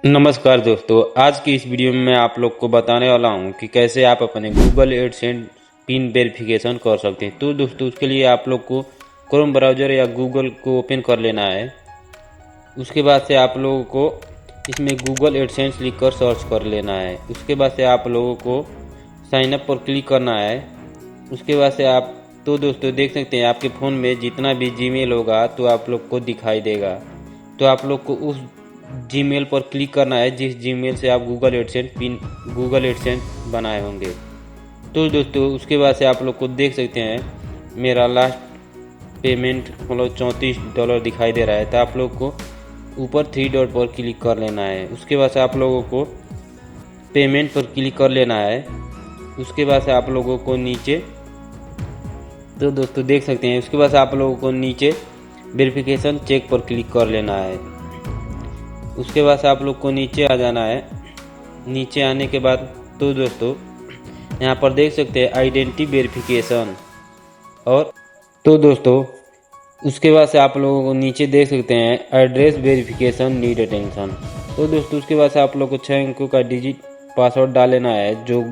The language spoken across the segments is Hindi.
नमस्कार दोस्तों, आज की इस वीडियो में मैं आप लोग को बताने वाला हूं कि कैसे आप अपने गूगल एडसेंस पिन वेरिफिकेशन कर सकते हैं। तो दोस्तों, उसके लिए आप लोग को क्रोम ब्राउज़र या गूगल को ओपन कर लेना है। उसके बाद से आप लोगों को इसमें गूगल एडसेंस लिख कर सर्च कर लेना है। उसके बाद से आप लोगों को साइन अप पर क्लिक करना है। उसके बाद से आप तो दोस्तों देख सकते हैं आपके फ़ोन में जितना भी जीमेल होगा तो आप लोग को दिखाई देगा। तो आप लोग को उस जीमेल पर क्लिक करना है जिस जीमेल से आप गूगल एडसेंस बनाए होंगे। तो दोस्तों उसके बाद से आप लोग को देख सकते हैं मेरा लास्ट पेमेंट मतलब $34 दिखाई दे रहा है। तो आप लोग को ऊपर 3 डॉट पर क्लिक कर लेना है। उसके बाद से आप लोगों को पेमेंट पर क्लिक कर लेना है। उसके बाद से आप लोगों को नीचे तो दोस्तों देख सकते हैं उसके बाद से आप लोगों को नीचे वेरिफिकेशन चेक पर क्लिक कर लेना है। उसके बाद से आप लोग को नीचे आ जाना है। नीचे आने के बाद तो दोस्तों यहाँ पर देख सकते हैं आइडेंटिटी वेरिफिकेशन। और तो दोस्तों उसके बाद से आप लोगों को नीचे देख सकते हैं एड्रेस वेरिफिकेशन नीड अटेंशन। तो दोस्तों उसके बाद से आप लोग को 6 अंकों का डिजिट पासवर्ड डाल लेना है जो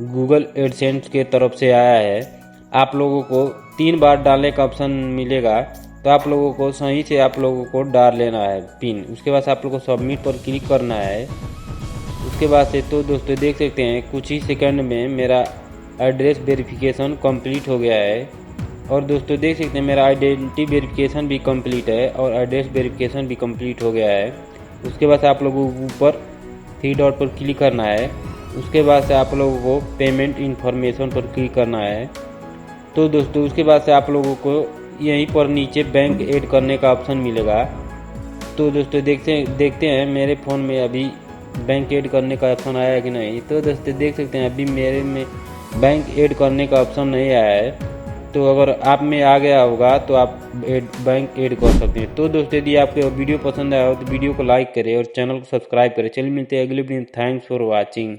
गूगल एडसेंस के तरफ से आया है। आप लोगों को 3 बार डालने का ऑप्शन मिलेगा, तो आप लोगों को सही से आप लोगों को डाल लेना है पिन। उसके बाद आप लोगों को सबमिट पर क्लिक करना है। उसके बाद से तो दोस्तों देख सकते हैं कुछ ही सेकंड में मेरा एड्रेस वेरिफिकेशन कंप्लीट हो गया है। और दोस्तों देख सकते हैं मेरा आइडेंटिटी वेरिफिकेशन भी कंप्लीट है और एड्रेस वेरिफिकेशन भी कंप्लीट हो गया है। उसके बाद आप लोगों को ऊपर 3 डॉट पर क्लिक करना है। उसके बाद से आप लोगों को पेमेंट इन्फॉर्मेशन पर क्लिक करना है। तो दोस्तों उसके बाद से आप लोगों को यहीं पर नीचे बैंक ऐड करने का ऑप्शन मिलेगा। तो दोस्तों देखते हैं मेरे फ़ोन में अभी बैंक ऐड करने का ऑप्शन आया है कि नहीं। तो दोस्तों देख सकते हैं अभी मेरे में बैंक ऐड करने का ऑप्शन नहीं आया है। तो अगर आप में आ गया होगा तो आप बैंक ऐड कर सकते हैं। तो दोस्तों यदि आपको वीडियो पसंद आया हो तो वीडियो को लाइक करें और चैनल को सब्सक्राइब करें। चलिए मिलते हैं अगले वीडियो में। Thanks for watching.